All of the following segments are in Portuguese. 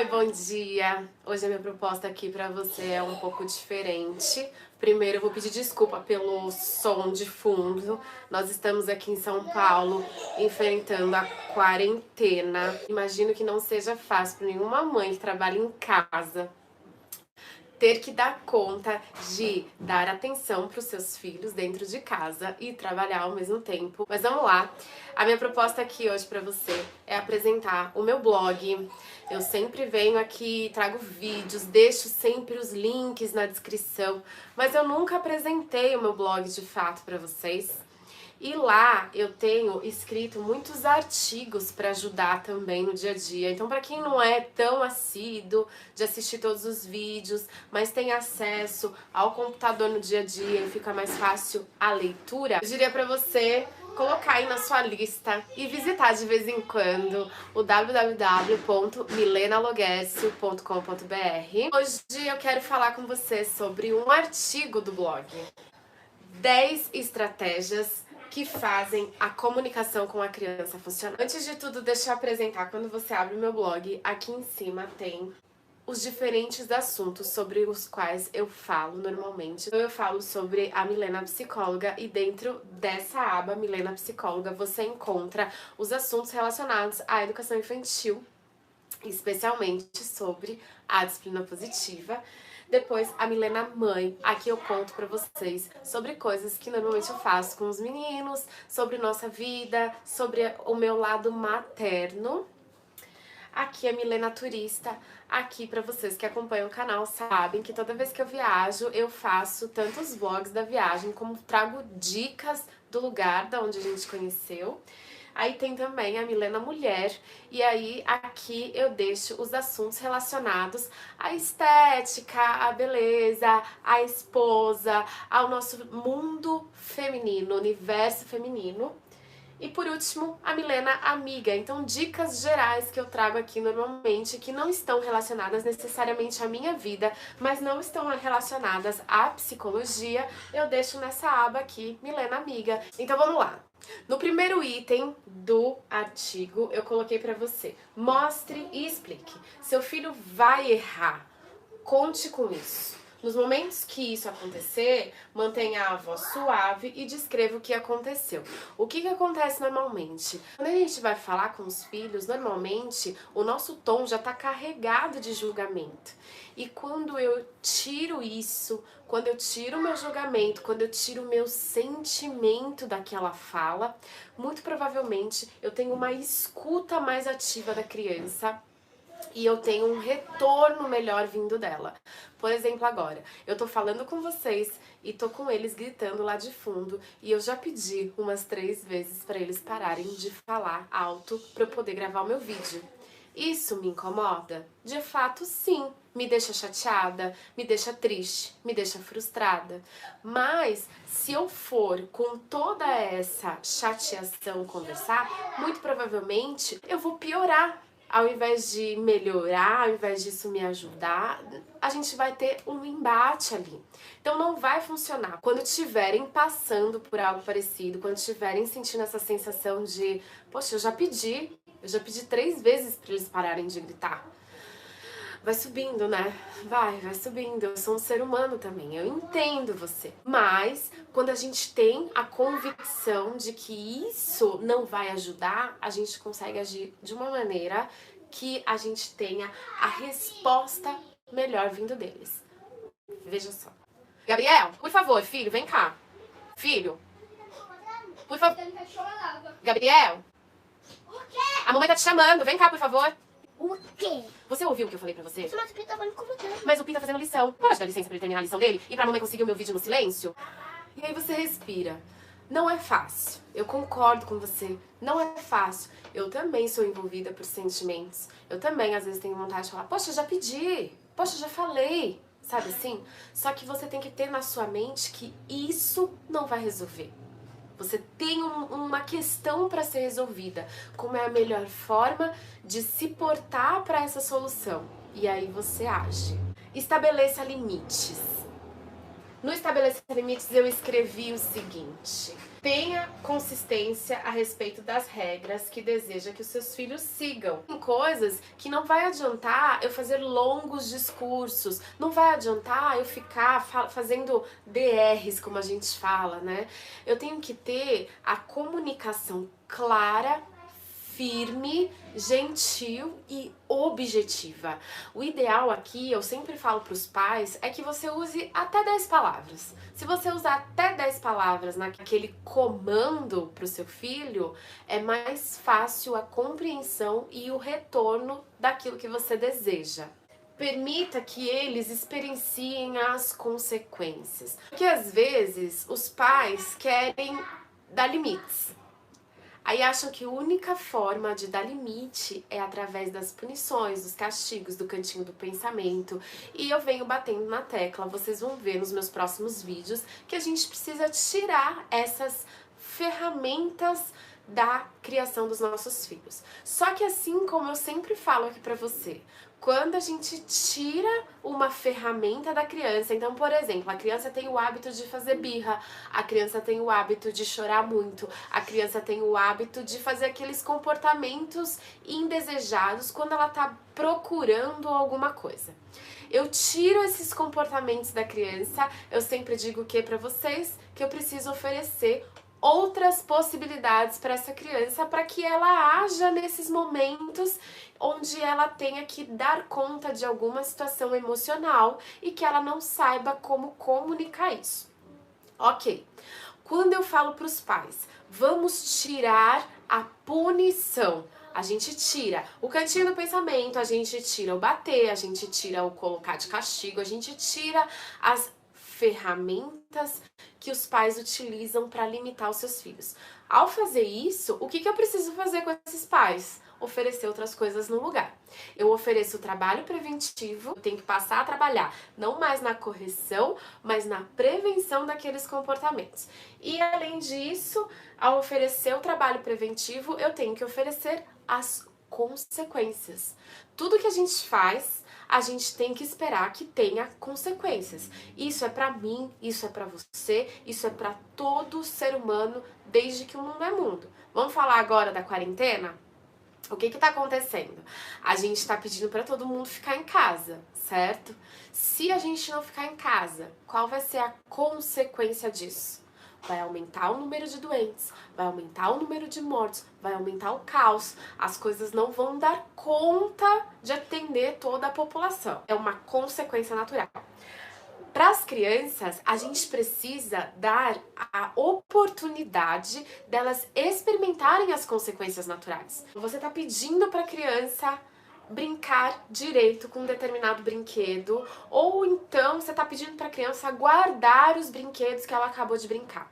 Oi, bom dia! Hoje a minha proposta aqui pra você é um pouco diferente. Primeiro eu vou pedir desculpa pelo som de fundo. Nós estamos aqui em São Paulo enfrentando a quarentena. Imagino que não seja fácil para nenhuma mãe que trabalha em casa ter que dar conta de dar atenção para os seus filhos dentro de casa e trabalhar ao mesmo tempo. Mas vamos lá, a minha proposta aqui hoje para você é apresentar o meu blog. Eu sempre venho aqui, trago vídeos, deixo sempre os links na descrição, mas eu nunca apresentei o meu blog de fato para vocês. E lá eu tenho escrito muitos artigos para ajudar também no dia a dia. Então, para quem não é tão assíduo de assistir todos os vídeos, mas tem acesso ao computador no dia a dia e fica mais fácil a leitura, eu diria para você colocar aí na sua lista e visitar de vez em quando o www.milenaloguercio.com.br. Hoje eu quero falar com você sobre um artigo do blog. 10 estratégias que fazem a comunicação com a criança funcionar. Antes de tudo, deixa eu apresentar, quando você abre o meu blog, aqui em cima tem os diferentes assuntos sobre os quais eu falo normalmente. Eu falo sobre a Milena Psicóloga e dentro dessa aba Milena Psicóloga você encontra os assuntos relacionados à educação infantil, especialmente sobre a disciplina positiva. Depois, a Milena Mãe, aqui eu conto pra vocês sobre coisas que normalmente eu faço com os meninos, sobre nossa vida, sobre o meu lado materno. Aqui a Milena Turista, aqui pra vocês que acompanham o canal sabem que toda vez que eu viajo, eu faço tanto os vlogs da viagem, como trago dicas do lugar da onde a gente conheceu. Aí tem também a Milena Mulher, e aí aqui eu deixo os assuntos relacionados à estética, à beleza, à esposa, ao nosso mundo feminino, universo feminino. E por último, a Milena Amiga. Então, dicas gerais que eu trago aqui normalmente, que não estão relacionadas necessariamente à minha vida, mas não estão relacionadas à psicologia, eu deixo nessa aba aqui, Milena Amiga. Então vamos lá. No primeiro item do artigo, eu coloquei pra você: mostre e explique. Seu filho vai errar. Conte com isso. Nos momentos que isso acontecer, mantenha a voz suave e descreva o que aconteceu. O que acontece normalmente? Quando a gente vai falar com os filhos, normalmente o nosso tom já está carregado de julgamento. E quando eu tiro isso, quando eu tiro o meu julgamento, quando eu tiro o meu sentimento daquela fala, muito provavelmente eu tenho uma escuta mais ativa da criança e eu tenho um retorno melhor vindo dela. Por exemplo, agora, eu tô falando com vocês e tô com eles gritando lá de fundo e eu já pedi umas 3 vezes pra eles pararem de falar alto pra eu poder gravar o meu vídeo. Isso me incomoda? De fato, sim. Me deixa chateada, me deixa triste, me deixa frustrada. Mas, se eu for com toda essa chateação conversar, muito provavelmente eu vou piorar. Ao invés de melhorar, ao invés disso me ajudar, a gente vai ter um embate ali. Então não vai funcionar. Quando estiverem passando por algo parecido, quando estiverem sentindo essa sensação de, poxa, eu já pedi 3 vezes para eles pararem de gritar. Vai subindo, né? Vai subindo. Eu sou um ser humano também, eu entendo você. Mas, quando a gente tem a convicção de que isso não vai ajudar, a gente consegue agir de uma maneira que a gente tenha a resposta melhor vindo deles. Veja só. Gabriel, por favor, filho, vem cá. Filho. Por favor. Gabriel. A mamãe tá te chamando, vem cá, por favor. O quê? Você ouviu o que eu falei pra você? Mas o Pi tá falando com você. Mas o Pi tá fazendo lição. Pode dar licença pra ele terminar a lição dele? E pra mamãe conseguir o meu vídeo no silêncio? E aí você respira. Não é fácil. Eu concordo com você. Não é fácil. Eu também sou envolvida por sentimentos. Eu também, às vezes, tenho vontade de falar, poxa, já pedi. Poxa, já falei. Sabe assim? Só que você tem que ter na sua mente que isso não vai resolver. Você tem uma questão para ser resolvida. Como é a melhor forma de se portar para essa solução? E aí você age. Estabeleça limites. No Estabelecer Limites eu escrevi o seguinte: tenha consistência a respeito das regras que deseja que os seus filhos sigam. Tem coisas que não vai adiantar eu fazer longos discursos, não vai adiantar eu ficar fazendo DRs, como a gente fala, né? Eu tenho que ter a comunicação clara, firme, gentil e objetiva. O ideal aqui, eu sempre falo para os pais, é que você use até 10 palavras. Se você usar até 10 palavras naquele comando para o seu filho, é mais fácil a compreensão e o retorno daquilo que você deseja. Permita que eles experienciem as consequências. Porque às vezes os pais querem dar limites. Aí acham que a única forma de dar limite é através das punições, dos castigos, do cantinho do pensamento. E eu venho batendo na tecla, vocês vão ver nos meus próximos vídeos, que a gente precisa tirar essas ferramentas da criação dos nossos filhos. Só que assim como eu sempre falo aqui pra você, quando a gente tira uma ferramenta da criança, então, por exemplo, a criança tem o hábito de fazer birra, a criança tem o hábito de chorar muito, a criança tem o hábito de fazer aqueles comportamentos indesejados quando ela tá procurando alguma coisa. Eu tiro esses comportamentos da criança, eu sempre digo o que pra vocês? Que eu preciso oferecer outras possibilidades para essa criança, para que ela haja nesses momentos onde ela tenha que dar conta de alguma situação emocional e que ela não saiba como comunicar isso. Ok, quando eu falo para os pais, vamos tirar a punição. A gente tira o cantinho do pensamento, a gente tira o bater, a gente tira o colocar de castigo, a gente tira as ferramentas que os pais utilizam para limitar os seus filhos. Ao fazer isso, o que eu preciso fazer com esses pais? Oferecer outras coisas no lugar. Eu ofereço o trabalho preventivo, eu tenho que passar a trabalhar não mais na correção, mas na prevenção daqueles comportamentos. E além disso, ao oferecer o trabalho preventivo, eu tenho que oferecer as consequências. Tudo que a gente faz, a gente tem que esperar que tenha consequências. Isso é pra mim, isso é pra você, isso é pra todo ser humano, desde que o mundo é mundo. Vamos falar agora da quarentena? O que tá acontecendo? A gente tá pedindo pra todo mundo ficar em casa, certo? Se a gente não ficar em casa, qual vai ser a consequência disso? Vai aumentar o número de doentes, vai aumentar o número de mortos, vai aumentar o caos, as coisas não vão dar conta de atender toda a população. É uma consequência natural. Para as crianças, a gente precisa dar a oportunidade delas experimentarem as consequências naturais. Você está pedindo para a criança brincar direito com um determinado brinquedo, ou então você está pedindo para a criança guardar os brinquedos que ela acabou de brincar.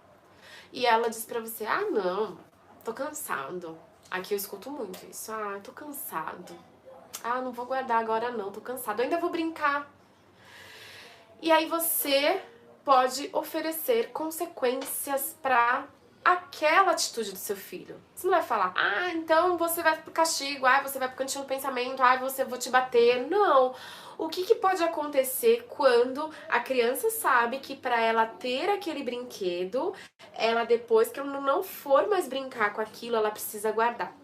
E ela diz pra você, ah não, tô cansado. Aqui eu escuto muito isso, ah, tô cansado. Ah, não vou guardar agora não, tô cansado, eu ainda vou brincar. E aí você pode oferecer consequências pra aquela atitude do seu filho. Você não vai falar, ah, então você vai pro castigo, ah, você vai pro cantinho do pensamento, ah, vou te bater. Não. O que pode acontecer quando a criança sabe que para ela ter aquele brinquedo, ela depois que ela não for mais brincar com aquilo, ela precisa guardar.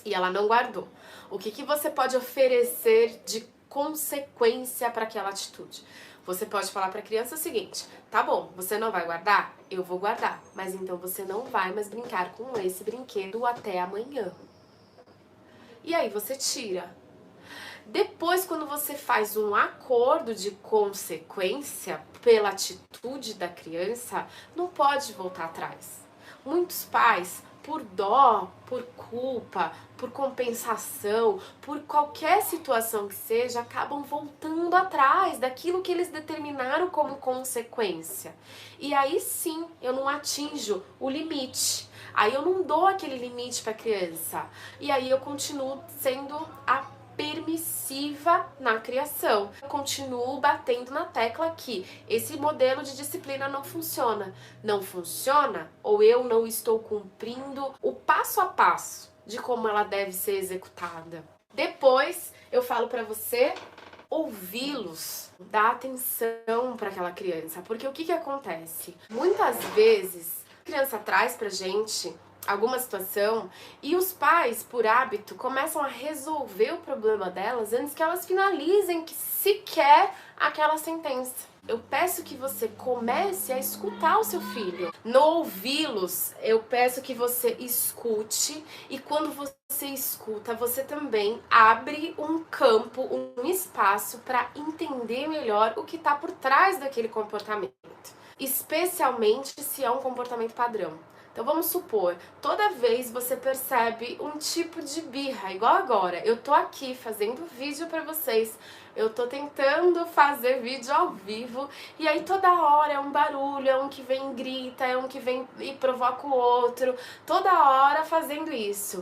E ela não guardou. O que você pode oferecer de consequência para aquela atitude? Você pode falar para a criança o seguinte, tá bom, você não vai guardar? Eu vou guardar, mas então você não vai mais brincar com esse brinquedo até amanhã. E aí você tira. Depois, quando você faz um acordo de consequência pela atitude da criança, não pode voltar atrás. Muitos pais, por dó, por culpa, por compensação, por qualquer situação que seja, acabam voltando atrás daquilo que eles determinaram como consequência. E aí sim, eu não atinjo o limite. Aí eu não dou aquele limite para a criança. E aí eu continuo sendo a permissiva na criação. Eu continuo batendo na tecla que esse modelo de disciplina não funciona. Não funciona ou eu não estou cumprindo o passo a passo de como ela deve ser executada. Depois eu falo para você ouvi-los, dar atenção para aquela criança, porque o que que acontece? Muitas vezes a criança traz pra gente alguma situação e os pais, por hábito, começam a resolver o problema delas antes que elas finalizem sequer aquela sentença. Eu peço que você comece a escutar o seu filho. No ouvi-los, eu peço que você escute, e quando você escuta, você também abre um campo, um espaço para entender melhor o que está por trás daquele comportamento, especialmente se é um comportamento padrão. Então vamos supor, toda vez você percebe um tipo de birra, igual agora, eu tô aqui fazendo vídeo pra vocês, eu tô tentando fazer vídeo ao vivo, e aí toda hora é um barulho, é um que vem e grita, é um que vem e provoca o outro, toda hora fazendo isso.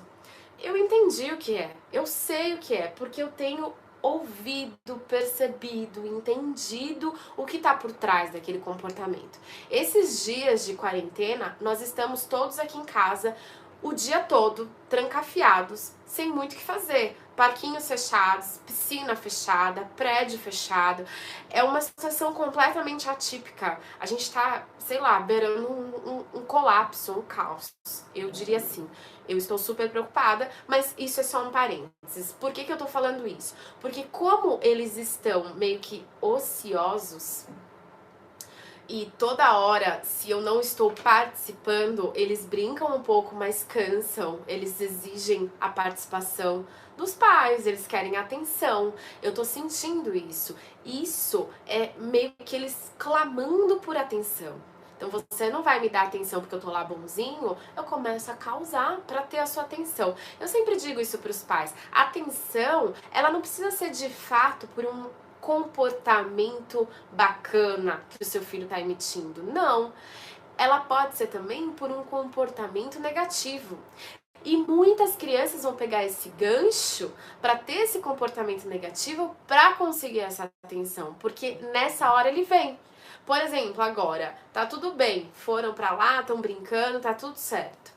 Eu entendi o que é, eu sei o que é, porque eu tenho ouvido, percebido, entendido o que está por trás daquele comportamento. Esses dias de quarentena, nós estamos todos aqui em casa o dia todo, trancafiados, sem muito o que fazer. Parquinhos fechados, piscina fechada, prédio fechado. É uma situação completamente atípica. A gente tá, sei lá, beirando um colapso, um caos. Eu diria assim. Eu estou super preocupada, mas isso é só um parênteses. Por que eu tô falando isso? Porque como eles estão meio que ociosos, e toda hora, se eu não estou participando, eles brincam um pouco, mas cansam, eles exigem a participação dos pais, eles querem atenção. Eu tô sentindo isso. Isso é meio que eles clamando por atenção. Então você não vai me dar atenção porque eu tô lá bonzinho, eu começo a causar pra ter a sua atenção. Eu sempre digo isso pros pais. A atenção, ela não precisa ser de fato por um comportamento bacana que o seu filho está emitindo. Não. Ela pode ser também por um comportamento negativo. E muitas crianças vão pegar esse gancho para ter esse comportamento negativo para conseguir essa atenção, porque nessa hora ele vem. Por exemplo, agora, tá tudo bem, foram para lá, estão brincando, tá tudo certo.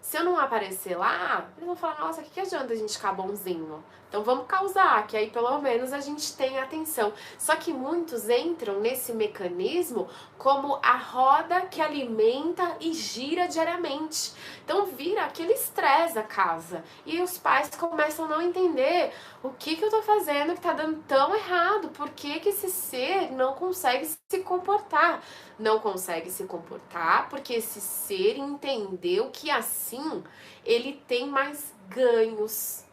Se eu não aparecer lá, eles vão falar, nossa, o que adianta a gente ficar bonzinho? Então vamos causar, que aí pelo menos a gente tem atenção. Só que muitos entram nesse mecanismo como a roda que alimenta e gira diariamente. Então vira aquele estresse da casa. E os pais começam a não entender o que eu tô fazendo que tá dando tão errado. Por que esse ser não consegue se comportar? Não consegue se comportar porque esse ser entendeu que assim ele tem mais ganhos,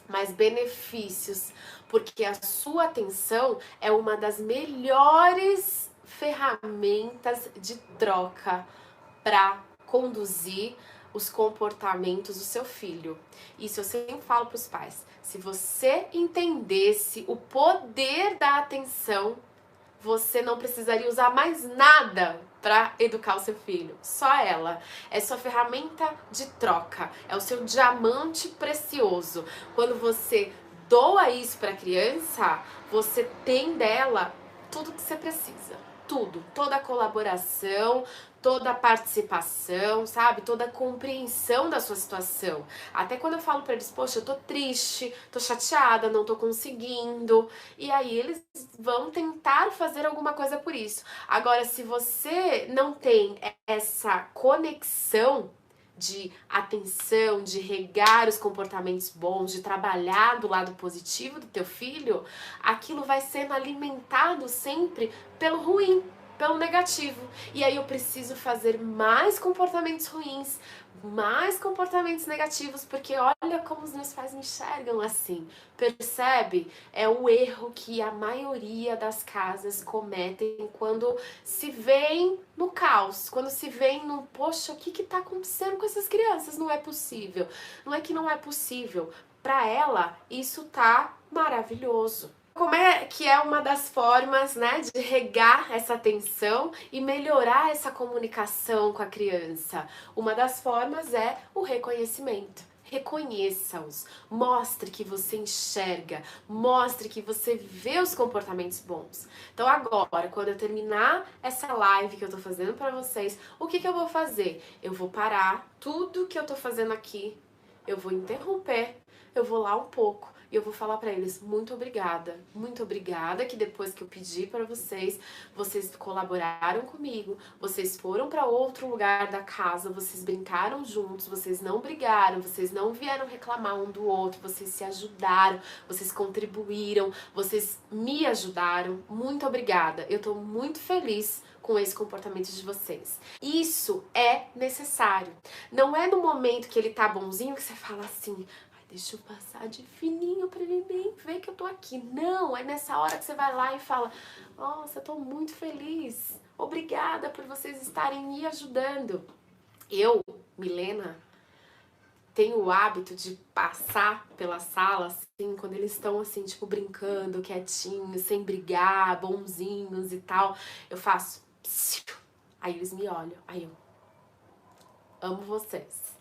mais benefícios, porque a sua atenção é uma das melhores ferramentas de troca para conduzir os comportamentos do seu filho. Isso eu sempre falo para os pais. Se você entendesse o poder da atenção, você não precisaria usar mais nada para educar o seu filho. Só ela. É sua ferramenta de troca. É o seu diamante precioso. Quando você doa isso para a criança, você tem dela tudo que você precisa. Tudo. Toda a colaboração, toda a participação, sabe? Toda a compreensão da sua situação. Até quando eu falo pra eles, poxa, eu tô triste, tô chateada, não tô conseguindo. E aí eles vão tentar fazer alguma coisa por isso. Agora, se você não tem essa conexão de atenção, de regar os comportamentos bons, de trabalhar do lado positivo do teu filho, aquilo vai sendo alimentado sempre pelo ruim, pelo negativo. E aí eu preciso fazer mais comportamentos ruins, mais comportamentos negativos, porque olha como os meus pais me enxergam assim. Percebe? É o erro que a maioria das casas cometem quando se veem no caos, quando se veem no, poxa, o que tá acontecendo com essas crianças? Não é possível. Não é que não é possível. Para ela, isso tá maravilhoso. Como é que é uma das formas, né, de regar essa atenção e melhorar essa comunicação com a criança? Uma das formas é o reconhecimento. Reconheça-os, mostre que você enxerga, mostre que você vê os comportamentos bons. Então agora, quando eu terminar essa live que eu tô fazendo pra vocês, o que eu vou fazer? Eu vou parar tudo que eu tô fazendo aqui, eu vou interromper, eu vou lá um pouco e eu vou falar pra eles, muito obrigada que depois que eu pedi pra vocês, vocês colaboraram comigo, vocês foram pra outro lugar da casa, vocês brincaram juntos, vocês não brigaram, vocês não vieram reclamar um do outro, vocês se ajudaram, vocês contribuíram, vocês me ajudaram, muito obrigada, eu tô muito feliz com esse comportamento de vocês. Isso é necessário. Não é no momento que ele tá bonzinho que você fala assim, deixa eu passar de fininho pra ele nem ver que eu tô aqui. Não, é nessa hora que você vai lá e fala, nossa, eu tô muito feliz. Obrigada por vocês estarem me ajudando. Eu, Milena, tenho o hábito de passar pela sala, assim, quando eles estão, assim, tipo, brincando, quietinhos, sem brigar, bonzinhos e tal. Eu faço... Aí eles me olham, aí eu... Amo vocês.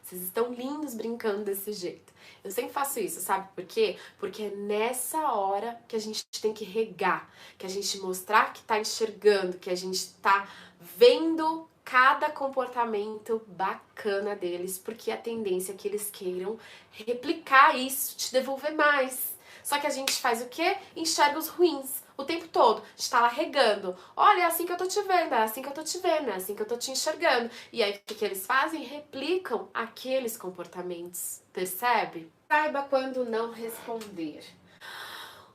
Vocês estão lindos brincando desse jeito. Eu sempre faço isso, sabe por quê? Porque é nessa hora que a gente tem que regar, que a gente mostrar que tá enxergando, que a gente tá vendo cada comportamento bacana deles, porque a tendência é que eles queiram replicar isso, te devolver mais. Só que a gente faz o quê? Enxerga os ruins o tempo todo. A gente tá lá regando. Olha, é assim que eu tô te vendo, é assim que eu tô te vendo, é assim que eu tô te enxergando. E aí, o que eles fazem? Replicam aqueles comportamentos. Percebe? Saiba quando não responder.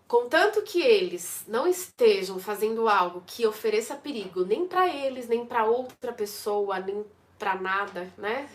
Contanto que eles não estejam fazendo algo que ofereça perigo nem pra eles, nem pra outra pessoa, nem pra nada, né?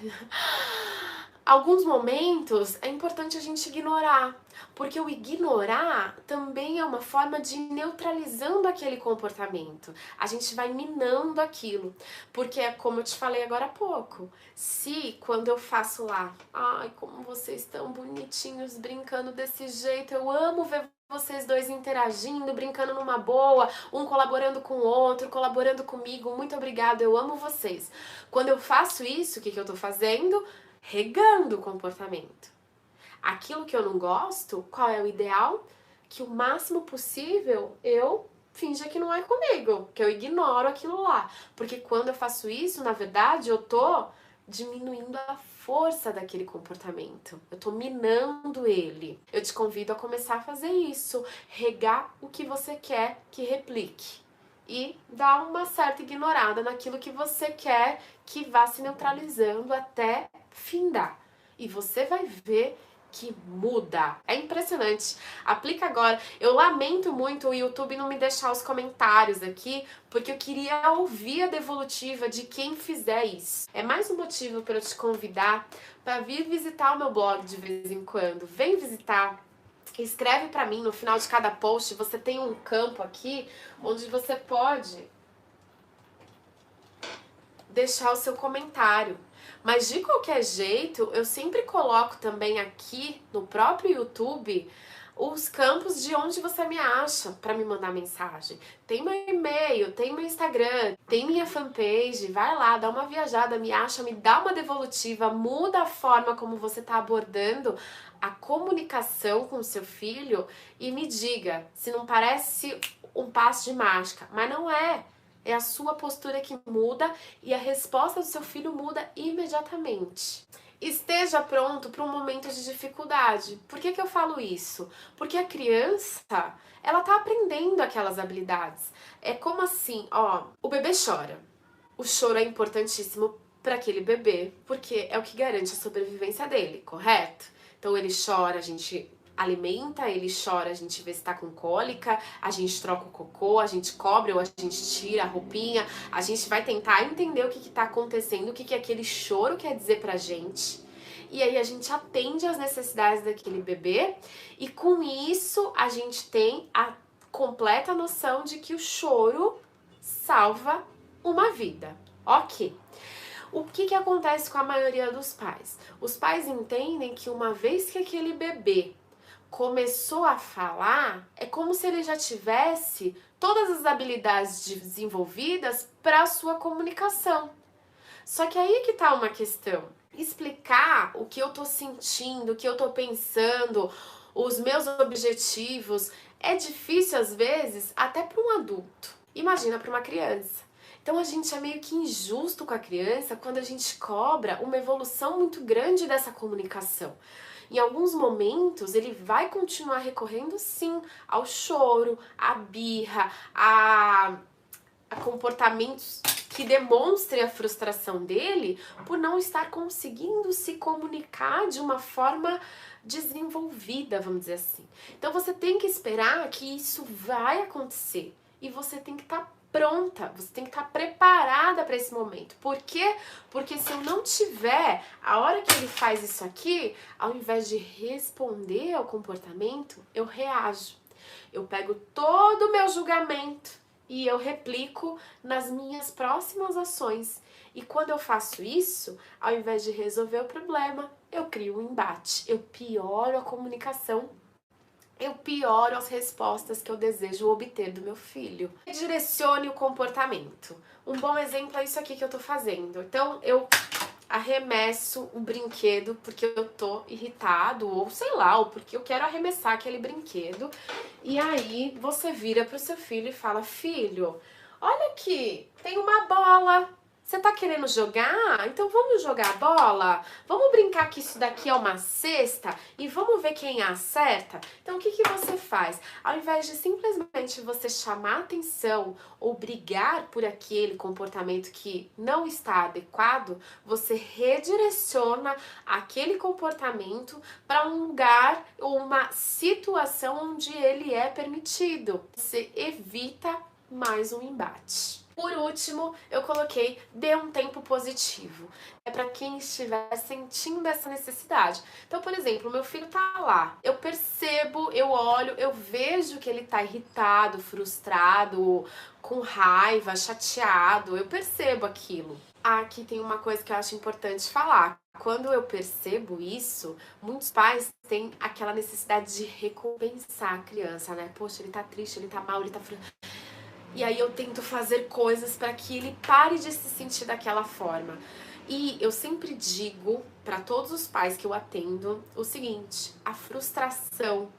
Alguns momentos é importante a gente ignorar, porque o ignorar também é uma forma de ir neutralizando aquele comportamento. A gente vai minando aquilo, porque é como eu te falei agora há pouco. Se quando eu faço lá, ai, como vocês estão bonitinhos brincando desse jeito, eu amo ver vocês dois interagindo, brincando numa boa, um colaborando com o outro, colaborando comigo, muito obrigada, eu amo vocês. Quando eu faço isso, o que eu tô fazendo? Regando o comportamento. Aquilo que eu não gosto, qual é o ideal? Que o máximo possível eu finja que não é comigo, que eu ignoro aquilo lá. Porque quando eu faço isso, na verdade, eu tô diminuindo a força daquele comportamento. Eu tô minando ele. Eu te convido a começar a fazer isso. Regar o que você quer que replique. E dar uma certa ignorada naquilo que você quer que vá se neutralizando até findar. E você vai ver que muda. É impressionante. Aplica agora. Eu lamento muito o YouTube não me deixar os comentários aqui, porque eu queria ouvir a devolutiva de quem fizer isso. É mais um motivo para eu te convidar para vir visitar o meu blog de vez em quando. Vem visitar. Escreve para mim no final de cada post. Você tem um campo aqui onde você pode deixar o seu comentário. Mas de qualquer jeito, eu sempre coloco também aqui no próprio YouTube os campos de onde você me acha para me mandar mensagem. Tem meu e-mail, tem meu Instagram, tem minha fanpage, vai lá, dá uma viajada, me acha, me dá uma devolutiva, muda a forma como você está abordando a comunicação com o seu filho e me diga se não parece um passo de mágica, mas não é. É a sua postura que muda e a resposta do seu filho muda imediatamente. Esteja pronto para um momento de dificuldade. Por que eu falo isso? Porque a criança, ela tá aprendendo aquelas habilidades. É como assim, ó, o bebê chora. O choro é importantíssimo para aquele bebê, porque é o que garante a sobrevivência dele, correto? Então ele chora, a gente alimenta, ele chora, a gente vê se tá com cólica, a gente troca o cocô, a gente cobre ou a gente tira a roupinha, a gente vai tentar entender o que tá acontecendo, o que aquele choro quer dizer pra gente. E aí a gente atende às necessidades daquele bebê e com isso a gente tem a completa noção de que o choro salva uma vida. Ok. O que acontece com a maioria dos pais? Os pais entendem que uma vez que aquele bebê começou a falar, é como se ele já tivesse todas as habilidades desenvolvidas para a sua comunicação. Só que aí que tá uma questão. Explicar o que eu tô sentindo, o que eu tô pensando, os meus objetivos, é difícil às vezes até para um adulto. Imagina para uma criança. Então a gente é meio que injusto com a criança quando a gente cobra uma evolução muito grande dessa comunicação. Em alguns momentos, ele vai continuar recorrendo, sim, ao choro, à birra, a comportamentos que demonstrem a frustração dele por não estar conseguindo se comunicar de uma forma desenvolvida, vamos dizer assim. Então você tem que esperar que isso vai acontecer e você tem que estar pronta, você tem que estar preparada para esse momento. Por quê? Porque se eu não tiver, a hora que ele faz isso aqui, ao invés de responder ao comportamento, eu reajo. Eu pego todo o meu julgamento e eu replico nas minhas próximas ações. E quando eu faço isso, ao invés de resolver o problema, eu crio um embate, eu pioro a comunicação, eu pioro as respostas que eu desejo obter do meu filho. Direcione o comportamento. Um bom exemplo é isso aqui que eu tô fazendo. Então, eu arremesso um brinquedo porque eu tô irritado, ou sei lá, ou porque eu quero arremessar aquele brinquedo. E aí, você vira pro seu filho e fala: filho, olha aqui, tem uma bola. Você tá querendo jogar? Então vamos jogar bola? Vamos brincar que isso daqui é uma cesta e vamos ver quem acerta? Então o que você faz? Ao invés de simplesmente você chamar atenção ou brigar por aquele comportamento que não está adequado, você redireciona aquele comportamento para um lugar ou uma situação onde ele é permitido. Você evita mais um embate. Por último, eu coloquei dê um tempo positivo. É para quem estiver sentindo essa necessidade. Então, por exemplo, meu filho tá lá. Eu percebo, eu olho, eu vejo que ele tá irritado, frustrado, com raiva, chateado. Eu percebo aquilo. Aqui tem uma coisa que eu acho importante falar. Quando eu percebo isso, muitos pais têm aquela necessidade de recompensar a criança, né? Poxa, ele tá triste, ele tá mal, ele tá frustrado. E aí eu tento fazer coisas para que ele pare de se sentir daquela forma. E eu sempre digo para todos os pais que eu atendo o seguinte: a frustração,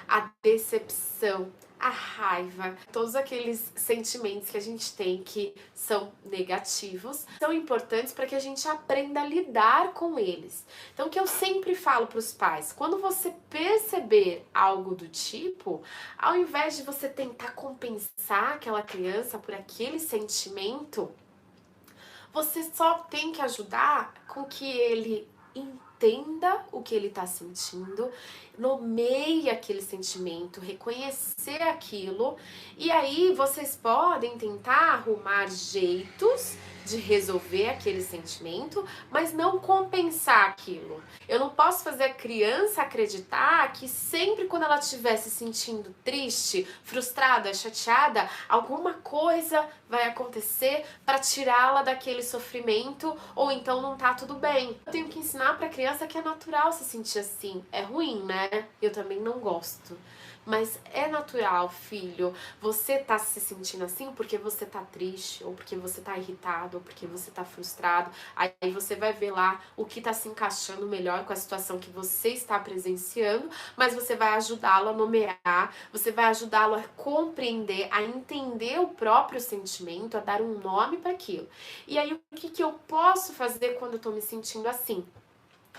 a decepção, a raiva, todos aqueles sentimentos que a gente tem que são negativos, são importantes para que a gente aprenda a lidar com eles. Então, o que eu sempre falo para os pais, quando você perceber algo do tipo, ao invés de você tentar compensar aquela criança por aquele sentimento, você só tem que ajudar com que ele entenda o que ele está sentindo, nomeie aquele sentimento, reconhecer aquilo, e aí vocês podem tentar arrumar jeitos de resolver aquele sentimento, mas não compensar aquilo. Eu não posso fazer a criança acreditar que sempre quando ela estiver se sentindo triste, frustrada, chateada, alguma coisa vai acontecer para tirá-la daquele sofrimento, ou então não tá tudo bem. Eu tenho que ensinar para a criança que é natural se sentir assim. É ruim, né? Eu também não gosto. Mas é natural, filho. Você tá se sentindo assim porque você tá triste, ou porque você tá irritado, ou porque você tá frustrado. Aí você vai ver lá o que tá se encaixando melhor com a situação que você está presenciando, mas você vai ajudá-lo a nomear, você vai ajudá-lo a compreender, a entender o próprio sentimento, a dar um nome para aquilo. E aí, o que eu posso fazer quando eu tô me sentindo assim?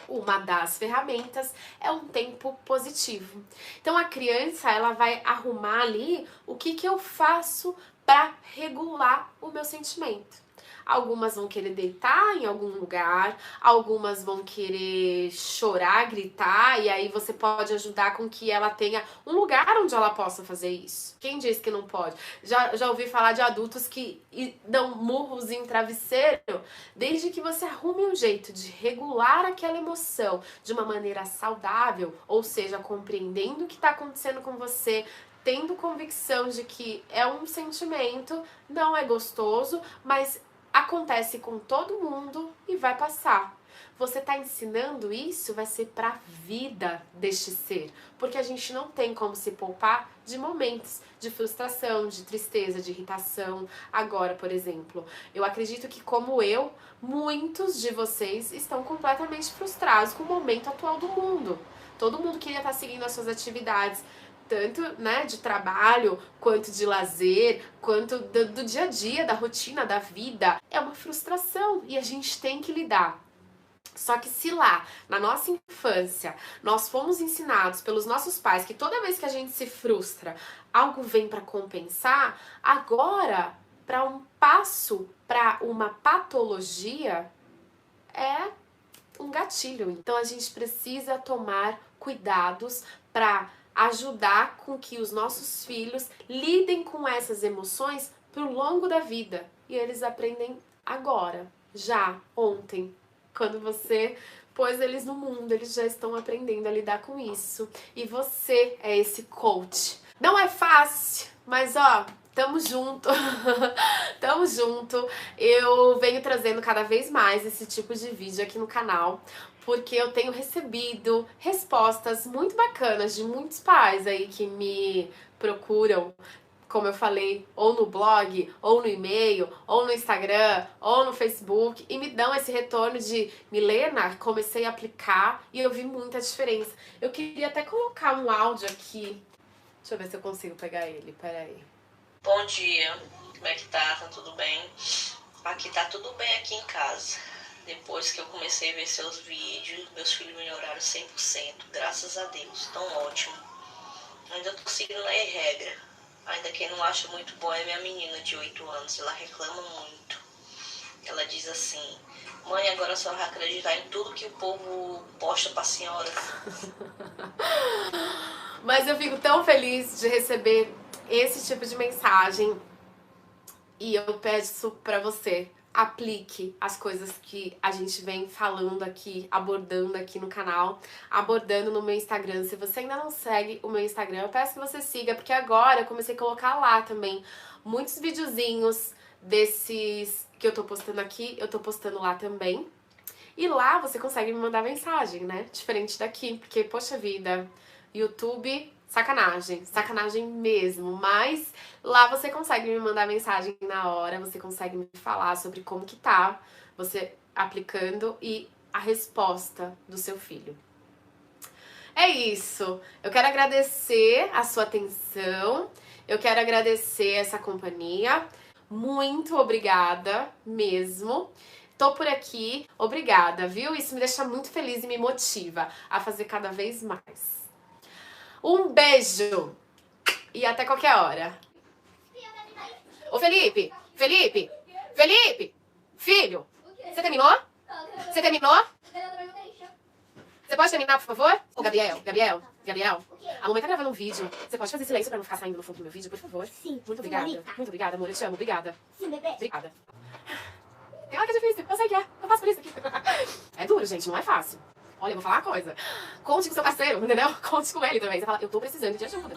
Uma das ferramentas é um tempo positivo. Então a criança, ela vai arrumar ali o que eu faço para regular o meu sentimento. Algumas vão querer deitar em algum lugar, algumas vão querer chorar, gritar, e aí você pode ajudar com que ela tenha um lugar onde ela possa fazer isso. Quem diz que não pode? Já ouvi falar de adultos que dão murros em travesseiro, desde que você arrume um jeito de regular aquela emoção de uma maneira saudável, ou seja, compreendendo o que está acontecendo com você, tendo convicção de que é um sentimento, não é gostoso, mas acontece com todo mundo e vai passar. Você está ensinando isso, vai ser para a vida deste ser, porque a gente não tem como se poupar de momentos de frustração, de tristeza, de irritação. Agora, por exemplo, eu acredito que, como eu, muitos de vocês estão completamente frustrados com o momento atual do mundo. Todo mundo queria estar seguindo as suas atividades, tanto, né, de trabalho, quanto de lazer, quanto do dia a dia, da rotina, da vida. É uma frustração e a gente tem que lidar. Só que se lá, na nossa infância, nós fomos ensinados pelos nossos pais que toda vez que a gente se frustra, algo vem para compensar, agora, para um passo para uma patologia, é um gatilho. Então a gente precisa tomar cuidados para ajudar com que os nossos filhos lidem com essas emoções pro longo da vida. E eles aprendem agora, já, ontem. Quando você pôs eles no mundo, eles já estão aprendendo a lidar com isso. E você é esse coach. Não é fácil, mas ó, tamo junto. Tamo junto. Eu venho trazendo cada vez mais esse tipo de vídeo aqui no canal, porque eu tenho recebido respostas muito bacanas de muitos pais aí que me procuram, como eu falei, ou no blog, ou no e-mail, ou no Instagram, ou no Facebook, e me dão esse retorno de: Milena, comecei a aplicar e eu vi muita diferença. Eu queria até colocar um áudio aqui. Deixa eu ver se eu consigo pegar ele, peraí. Bom dia, como é que tá? Tá tudo bem? Aqui tá tudo bem aqui em casa. Depois que eu comecei a ver seus vídeos, meus filhos melhoraram 100%, graças a Deus, tão ótimo. Ainda tô seguindo a regra. Ainda quem não acha muito bom é minha menina de 8 anos, ela reclama muito. Ela diz assim: mãe, agora a senhora vai acreditar em tudo que o povo posta pra senhora. Mas eu fico tão feliz de receber esse tipo de mensagem e eu peço pra você, aplique as coisas que a gente vem falando aqui, abordando aqui no canal, abordando no meu Instagram. Se você ainda não segue o meu Instagram, eu peço que você siga, porque agora eu comecei a colocar lá também muitos videozinhos desses que eu tô postando aqui, eu tô postando lá também. E lá você consegue me mandar mensagem, né? Diferente daqui, porque, poxa vida, YouTube, sacanagem, sacanagem mesmo. Mas lá você consegue me mandar mensagem na hora, você consegue me falar sobre como que tá você aplicando e a resposta do seu filho. É isso. Eu quero agradecer a sua atenção, eu quero agradecer essa companhia. Muito obrigada mesmo. Tô por aqui, obrigada, viu? Isso me deixa muito feliz e me motiva a fazer cada vez mais. Um beijo e até qualquer hora. Ô Felipe, filho, você terminou? Você terminou? Você pode terminar, por favor? Ô Gabriel, a mamãe tá gravando um vídeo. Você pode fazer silêncio pra não ficar saindo no fundo do meu vídeo, por favor? Sim. Muito obrigada, amor, eu te amo, obrigada. Sim, bebê. Obrigada. Olha que difícil, eu sei que é, eu faço por isso aqui. É duro, gente, não é fácil. Olha, eu vou falar uma coisa. Conte com seu parceiro, entendeu? Conte com ele também. Você fala: eu tô precisando de ajuda.